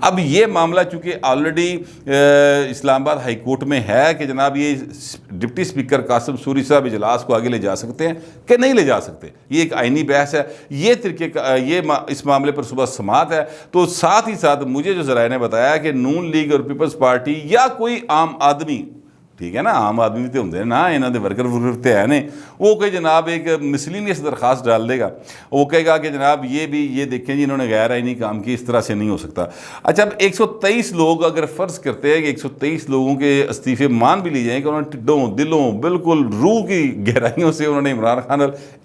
اب یہ معاملہ چونکہ آلریڈی اسلام آباد ہائی کورٹ میں ہے کہ جناب یہ ڈپٹی اسپیکر قاسم سوری صاحب اجلاس کو آگے لے جا سکتے ہیں کہ نہیں لے جا سکتے، یہ ایک آئینی بحث ہے، یہ اس معاملے پر صبح سماعت ہے۔ تو ساتھ ہی ساتھ مجھے جو ذرائع نے بتایا کہ نون لیگ اور پیپلز پارٹی یا کوئی عام آدمی، ٹھیک ہے نا، عام آدمی تو ہوتے ہیں نا، انہوں نے ورکر تے ہیں نے، وہ کہ جناب ایک مسلینیس درخواست ڈال دے گا، وہ کہے گا کہ جناب یہ دیکھیں جی انہوں نے غیر آئینی کام کی، اس طرح سے نہیں ہو سکتا۔ اچھا اب 123 لوگ اگر فرض کرتے ہیں کہ 123 لوگوں کے استعفے مان بھی لی جائیں کہ انہوں نے ٹھڈوں دلوں بالکل روح کی گہرائیوں سے انہوں نے عمران خان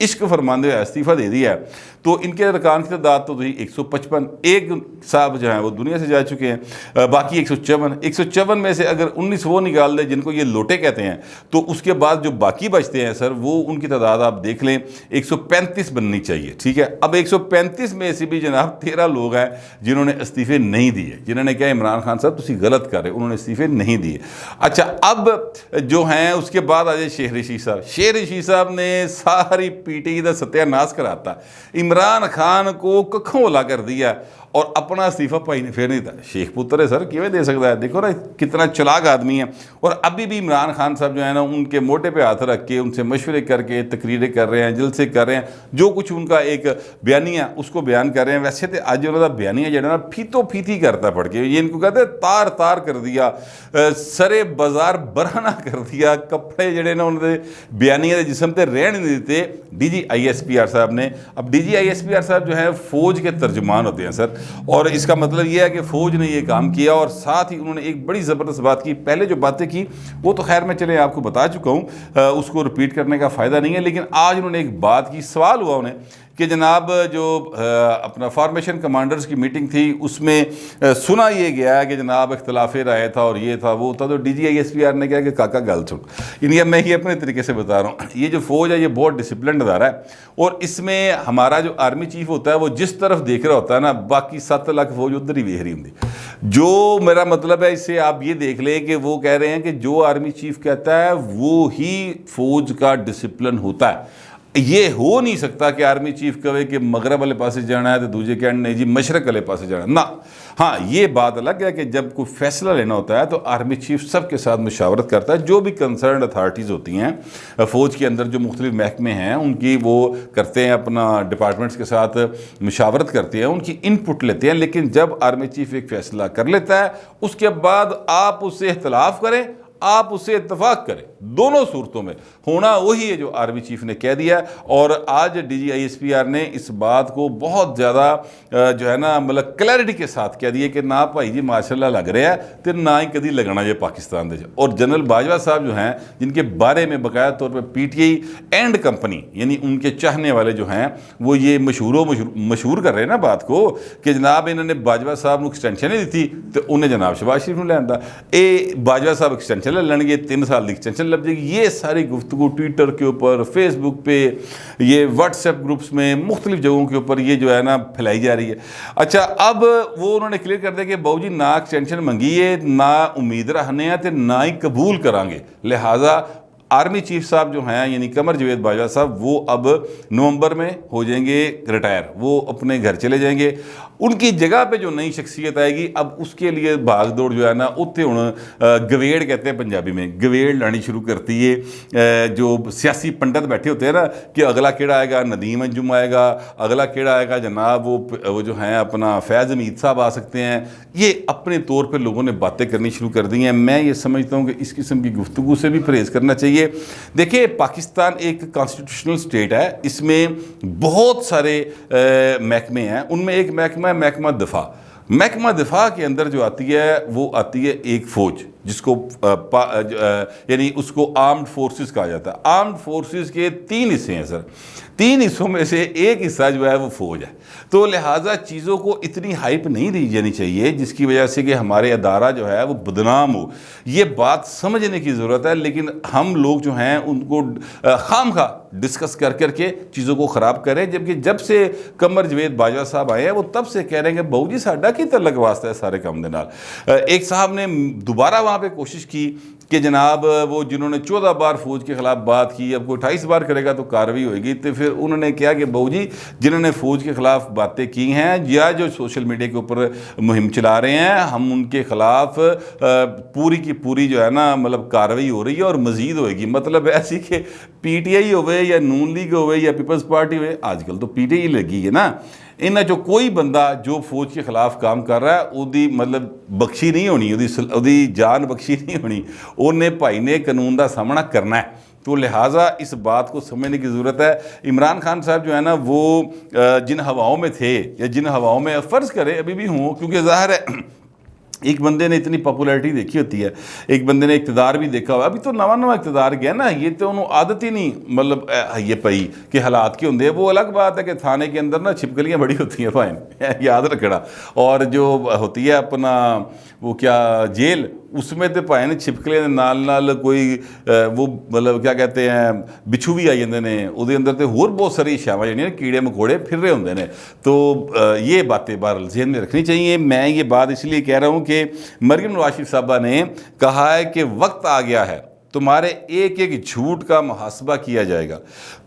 عشق فرماندے ہوئے استعفیٰ دے دیا ہے، تو ان کے ارکان کی تعداد تو 155، ایک صاحب جو ہیں وہ دنیا سے جا چکے ہیں، باقی 154 میں سے اگر 19 وہ نکال دیں جن کو یہ لوٹے کہتے ہیں، تو اس کے بعد جو باقی بچتے ہیں سر وہ ان کی تعداد آپ دیکھ لیں 135 بننی چاہیے، ٹھیک ہے۔ اب 135 میں سے بھی جناب 13 لوگ ہیں جنہوں نے استعفے نہیں دیے، جنہوں نے کہا عمران خان صاحب تسی غلط کر رہے، انہوں نے استعفے نہیں دیے۔ اچھا اب جو ہیں اس کے بعد آ جائے شیخ رشید صاحب نے ساری پی ٹی کا ستیہ ناش کراتا، عمران خان کو ککھوں اولا کر دیا اور اپنا استعفیٰ پائی نے پھر نہیں تھا۔ شیخ پتر ہے سر، کیویں دے سکتا ہے؟ دیکھو نا کتنا چلاک آدمی ہے، اور ابھی بھی عمران خان صاحب جو ہے نا ان کے موٹے پہ ہاتھ رکھ کے ان سے مشورے کر کے تقریریں کر رہے ہیں، جلسے کر رہے ہیں، جو کچھ ان کا ایک بیانیہ اس کو بیان کر رہے ہیں۔ ویسے تو آج انہوں کا بیانیہ جو ہے نا پھیتو پھیتی کرتا پڑھ کے، یہ ان کو کہتے ہیں تار تار کر دیا، سرے بازار برہنہ کر دیا، کپڑے جڑے نا انہوں نے بیانیہ دے جسم تے رہن نہیں دیتے D G I S P R صاحب نے۔ اب D G I S P R صاحب جو ہے فوج کے ترجمان ہوتے ہیں سر، اور اس کا مطلب یہ ہے کہ فوج نے یہ کام کیا، اور ساتھ ہی انہوں نے ایک بڑی زبردست بات کی۔ پہلے جو باتیں کی وہ تو خیر میں چلے آپ کو بتا چکا ہوں، اس کو رپیٹ کرنے کا فائدہ نہیں ہے، لیکن آج انہوں نے ایک بات کی، سوال ہوا انہیں کہ جناب جو اپنا فارمیشن کمانڈرز کی میٹنگ تھی اس میں سنا یہ گیا ہے کہ جناب اختلاف رائے تھا اور یہ تھا وہ تھا، تو D G I S P R نے کہا کہ کاکا گل سن، یعنی میں یہ اپنے طریقے سے بتا رہا ہوں، یہ جو فوج ہے یہ بہت ڈسپلنڈ ادارہ ہے، اور اس میں ہمارا جو آرمی چیف ہوتا ہے وہ جس طرف دیکھ رہا ہوتا ہے نا، باقی 7 لاکھ فوج ادھر ہی ویکھ رہی ہوندی۔ جو میرا مطلب ہے اس سے آپ یہ دیکھ لیں کہ وہ کہہ رہے ہیں کہ جو آرمی چیف کہتا ہے وہ ہی فوج کا ڈسپلن ہوتا ہے۔ یہ ہو نہیں سکتا کہ آرمی چیف کہے کہ مغرب والے پاسے جانا ہے تو دوسرے کہنے نہیں جی مشرق والے پاسے جانا ہے، نہ۔ ہاں یہ بات الگ ہے کہ جب کوئی فیصلہ لینا ہوتا ہے تو آرمی چیف سب کے ساتھ مشاورت کرتا ہے، جو بھی کنسرنڈ اتھارٹیز ہوتی ہیں فوج کے اندر، جو مختلف محکمے ہیں ان کی وہ کرتے ہیں، اپنا ڈپارٹمنٹس کے ساتھ مشاورت کرتے ہیں، ان کی ان پٹ لیتے ہیں، لیکن جب آرمی چیف ایک فیصلہ کر لیتا ہے اس کے بعد آپ اس سے اختلاف کریں، آپ اسے اتفاق کریں، دونوں صورتوں میں ہونا وہی ہے جو آرمی چیف نے کہہ دیا۔ اور آج D G I S P R نے اس بات کو بہت زیادہ جو ہے نا مطلب کلیئرٹی کے ساتھ کہہ دیا کہ نہ بھائی جی ماشاءاللہ لگ رہا ہے تو نہ ہی کدی لگنا یہ پاکستان دے۔ اور جنرل باجوہ صاحب جو ہیں جن کے بارے میں باقاعدہ طور پہ P T I and company یعنی ان کے چاہنے والے جو ہیں وہ یہ مشہور کر رہے ہیں نا بات کو کہ جناب انہوں نے باجوہ صاحب کو ایکسٹینشن نہیں دیتی تو انہیں جناب شہباز شریف نے لے آندا، باجوہ صاحب ایکسٹینشن لڑیں گے، 3 سال کی ایکسٹینشن لگ جائے گی۔ یہ ساری گفتگو ٹویٹر کے اوپر، فیس بک پہ، یہ واٹس ایپ گروپس میں، مختلف جگہوں کے اوپر یہ جو ہے نا پھیلائی جا رہی ہے۔ اچھا اب وہ انہوں نے کلیئر کر دیا کہ باؤ جی نہ ایکسٹینشن منگی ہے، نہ امید رہنے ہیں تے نہ ہی قبول کریں گے، لہٰذا آرمی چیف صاحب جو ہیں یعنی قمر جاوید باجوہ صاحب وہ اب نومبر میں ہو جائیں گے ریٹائر، وہ اپنے گھر چلے جائیں گے۔ ان کی جگہ پہ جو نئی شخصیت آئے گی اب اس کے لیے بھاگ دوڑ جو ہے نا اتنے ہوں گویڑ کہتے ہیں پنجابی میں، گویڑ لانی شروع کرتی ہے۔ جو سیاسی پنڈت بیٹھے ہوتے ہیں نا کہ اگلا کیڑا آئے گا ندیم انجم آئے گا، اگلا کیڑا آئے گا جناب وہ جو ہیں اپنا فیض حمید صاحب آ سکتے ہیں، یہ اپنے طور پہ لوگوں نے باتیں کرنی شروع کر دی ہیں۔ میں یہ سمجھتا ہوں کہ اس قسم کی گفتگو سے بھی پرہیز کرنا چاہیے۔ دیکھیں پاکستان ایک کانسٹیٹیوشنل سٹیٹ ہے، اس میں بہت سارے محکمے ہیں، ان میں ایک محکمہ دفاع، محکمہ دفاع کے اندر جو آتی ہے وہ آتی ہے ایک فوج جس کو یعنی اس کو آرمڈ فورسز کہا جاتا ہے۔ آرمڈ فورسز کے 3 حصے ہیں سر، 3 حصوں میں سے ایک حصہ جو ہے وہ فوج ہے، تو لہٰذا چیزوں کو اتنی ہائپ نہیں دی جانی چاہیے جس کی وجہ سے کہ ہمارے ادارہ جو ہے وہ بدنام ہو۔ یہ بات سمجھنے کی ضرورت ہے، لیکن ہم لوگ جو ہیں ان کو خام خواہ ڈسکس کر کے چیزوں کو خراب کریں، جبکہ جب سے قمر جاوید باجوہ صاحب آئے ہیں وہ تب سے کہہ رہے ہیں کہ بہو جی ساڈا کی تعلق واسطہ ہے سارے کام دے نال۔ ایک صاحب نے دوبارہ وہاں پہ کوشش کی کہ جناب وہ جنہوں نے 14 بار فوج کے خلاف بات کی، اب کوئی 28 بار کرے گا تو کارروائی ہوئے گی. تو پھر انہوں نے کیا کہ بہو جی جنہوں نے فوج کے خلاف باتیں کی ہیں یا جو سوشل میڈیا کے اوپر مہم چلا رہے ہیں، ہم ان کے خلاف پوری کی پوری جو ہے نا مطلب کارروائی ہو رہی ہے اور مزید ہوئے گی. مطلب ایسی کہ پی ٹی آئی ہوئے یا نون لیگ ہوئے یا پیپلز پارٹی ہوئے، آج کل تو پی ٹی آئی لگی ہے نا، انہیں جو کوئی بندہ جو فوج کے خلاف کام کر رہا ہے وہ مطلب بخشی نہیں ہونی، وہ جان بخشی نہیں ہونی، انہیں بھائی نے قانون دا سامنا کرنا ہے. تو لہٰذا اس بات کو سمجھنے کی ضرورت ہے. عمران خان صاحب جو ہے نا وہ جن ہواؤں میں تھے یا جن ہواؤں میں فرض کرے ابھی بھی ہوں، کیونکہ ظاہر ہے ایک بندے نے اتنی پاپولیرٹی دیکھی ہوتی ہے، ایک بندے نے اقتدار بھی دیکھا ہوا. ابھی تو نواں اقتدار گیا نا، یہ تو انہوں عادت ہی نہیں مطلب یہ پئی کہ حالات کے ہوندے. وہ الگ بات ہے کہ تھانے کے اندر نا چھپکلیاں بڑی ہوتی ہیں فائن یاد رکھنا، اور جو ہوتی ہے اپنا وہ کیا جیل، اس میں تو پائے چھپکلیاں نال کوئی وہ مطلب کیا کہتے ہیں بچھو بھی آئی جاندے نے، وہ اندر تو ہور بہت ساری شاواں جڑیاں کیڑے مکوڑے پھر رہے ہوندے نے. تو یہ باتیں بہرحال ذہن میں رکھنی چاہیے. میں یہ بات اس لیے کہہ رہا ہوں کہ مریم نواز شریف صاحبہ نے کہا ہے کہ وقت آ گیا ہے، تمہارے ایک ایک جھوٹ کا محاسبہ کیا جائے گا.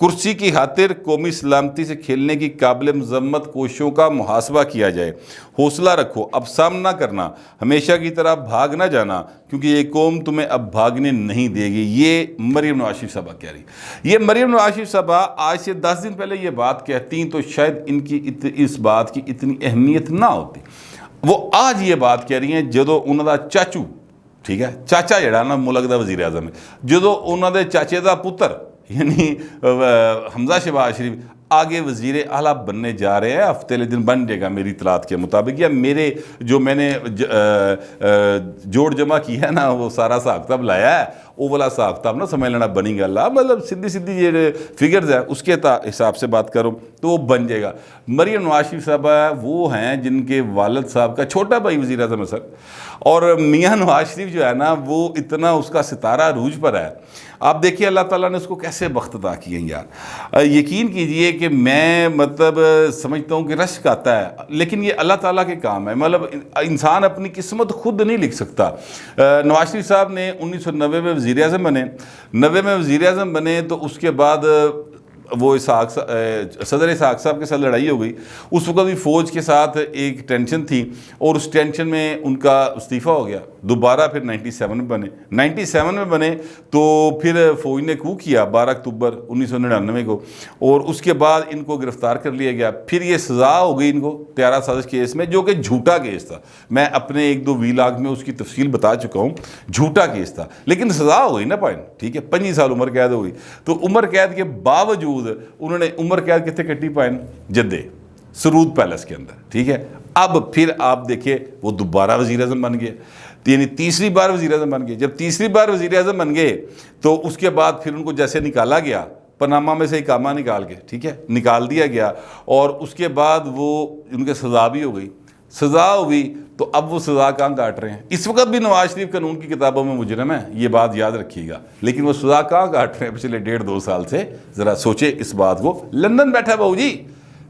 کرسی کی خاطر قومی سلامتی سے کھیلنے کی قابل مذمت کوششوں کا محاسبہ کیا جائے. حوصلہ رکھو، اب سامنا کرنا، ہمیشہ کی طرح بھاگ نہ جانا، کیونکہ یہ قوم تمہیں اب بھاگنے نہیں دے گی. یہ مریم نواز شریف صاحبہ کہہ رہی. یہ مریم نواز شریف صاحبہ آج سے 10 دن پہلے یہ بات کہتی تو شاید ان کی اس بات کی اتنی اہمیت نہ ہوتی. وہ آج یہ بات کہہ رہی ہیں جدو انہوں دا چاچو، ٹھیک ہے، چاچا جڑا نا ملک دا وزیر اعظم ہے، جدو انہوں دے چاچے دا پتر یعنی حمزہ شہباز شریف آگے وزیر اعلیٰ بننے جا رہے ہیں، ہفتے لے دن بن جائے گا میری اطلاعات کے مطابق، یا میرے جو میں نے جوڑ جمع کیا ہے نا وہ سارا حساب کتاب لایا ہے، وہ والا حساب کتاب نا سمجھ لینا بنی گا اللہ، مطلب سیدھی یہ فگرز ہیں اس کے حساب سے بات کروں تو وہ بن جائے گا. مریم نواز شریف صاحبہ وہ ہیں جن کے والد صاحب کا چھوٹا بھائی وزیر اعظم ہے سر، اور میاں نواز شریف جو ہے نا وہ اتنا اس کا ستارہ عروج پر ہے. آپ دیکھیے اللہ تعالیٰ نے اس کو کیسے بخت عطا کیے ہیں یار. یقین کیجئے کہ میں مطلب سمجھتا ہوں کہ رشک آتا ہے، لیکن یہ اللہ تعالیٰ کے کام ہے. مطلب انسان اپنی قسمت خود نہیں لکھ سکتا. نواز شریف صاحب نے 1990 میں وزیر اعظم بنے، 90 میں وزیر اعظم بنے تو اس کے بعد وہ صدر اسحاق صاحب کے ساتھ لڑائی ہو گئی. اس وقت بھی فوج کے ساتھ ایک ٹینشن تھی اور اس ٹینشن میں ان کا استعفیٰ ہو گیا. دوبارہ پھر 97 میں بنے، 97 میں بنے تو پھر فوج نے کو کیا 12 اکتوبر 1999 کو، اور اس کے بعد ان کو گرفتار کر لیا گیا. پھر یہ سزا ہو گئی ان کو طیارہ سازش کیس میں، جو کہ جھوٹا کیس تھا. میں اپنے 1-2 ویلاگ میں اس کی تفصیل بتا چکا ہوں، جھوٹا کیس تھا، لیکن سزا ہو گئی نا پوائنٹ، ٹھیک ہے، 25 سال عمر قید ہو گئی. تو عمر قید کے باوجود انہوں نے عمر قید کتنے کٹی پائن؟ جدے سرود پیلس کے اندر، ٹھیک ہے. اب پھر آپ دیکھیں وہ دوبارہ وزیر اعظم بن گئے، یعنی تیسری بار وزیر اعظم بن گئے. جب تیسری بار وزیر اعظم بن گئے تو اس کے بعد پھر ان کو جیسے نکالا گیا پاناما میں سے اقامہ نکال کے، ٹھیک ہے، نکال دیا گیا، اور اس کے بعد وہ ان کے سزا بھی ہو گئی. سزا ہوئی تو اب وہ سزا کہاں کاٹ رہے ہیں؟ اس وقت بھی نواز شریف قانون کی کتابوں میں مجرم ہے، یہ بات یاد رکھیے گا، لیکن وہ سزا کہاں کاٹ رہے ہیں پچھلے 1.5-2 سال سے؟ ذرا سوچے اس بات کو. لندن بیٹھا بہو جی،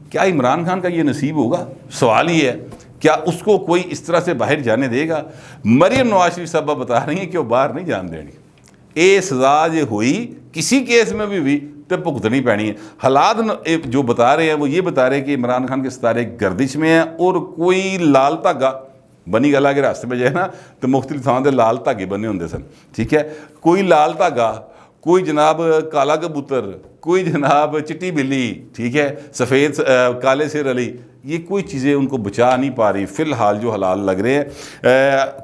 کیا عمران خان کا یہ نصیب ہوگا؟ سوال ہی ہے، کیا اس کو کوئی اس طرح سے باہر جانے دے گا؟ مریم نواز شریف صاحبہ بتا رہی ہیں کہ وہ باہر نہیں جان دینی. اے سزا یہ ہوئی کسی کیس میں بھی ہوئی تو بھگتنی پینی ہے. حالات جو بتا رہے ہیں وہ یہ بتا رہے ہیں کہ عمران خان کے ستارے گردش میں ہیں، اور کوئی لال دھاگا بنی گلا کے راستے میں جائے نا تو مختلف تھان دے لال دھاگے بنے ہوندے سن، ٹھیک ہے. کوئی لال دھاگا، کوئی جناب کالا کبوتر، کوئی جناب چٹی بلی، ٹھیک ہے، سفید کالے سر علی، یہ کوئی چیزیں ان کو بچا نہیں پا رہی فی الحال جو حالات لگ رہے ہیں.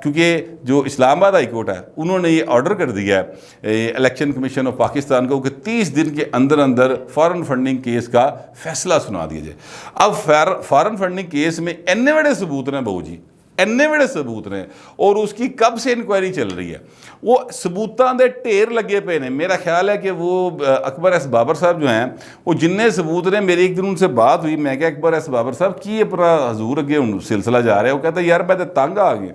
کیونکہ جو اسلام آباد ہائی کورٹ ہے انہوں نے یہ آرڈر کر دیا ہے الیکشن کمیشن آف پاکستان کو کہ 30 دن کے اندر اندر فارن فنڈنگ کیس کا فیصلہ سنا دیا جائے. اب فارن فنڈنگ کیس میں اینے بڑے ثبوت ہیں بہو جی، اینے بڑے ثبوت نے، اور اس کی کب سے انکوائری چل رہی ہے، وہ ثبوتاں دے ٹھیر لگے پے نے. میرا خیال ہے کہ وہ اکبر ایس بابر صاحب جو ہیں وہ جننے ثبوت نے، میری ایک دن ان سے بات ہوئی، میں کہا اکبر ایس بابر صاحب کی اپنا حضور اگے سلسلہ جا رہا ہے؟ وہ کہتا ہے یار میں تو تنگ آ گیا،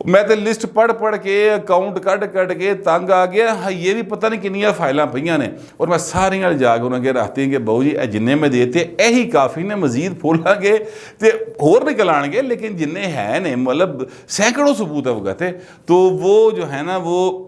میں تو لسٹ پڑھ کے اکاؤنٹ کٹ کے تنگ آ گیا. یہ بھی پتہ نہیں کنیاں فائلاں پئیاں نے، اور میں ساریاں جا کے انہوں نے رکھتی ہیں کہ بہو جی اے جننے میں دیتے یہی کافی نے، مزید پھولاں گے تو ہور نکل آن گے، لیکن جننے ہیں نے مطلب سینکڑوں ثبوت ہے وہ کہتے. تو وہ جو ہے نا وہ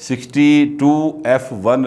62F1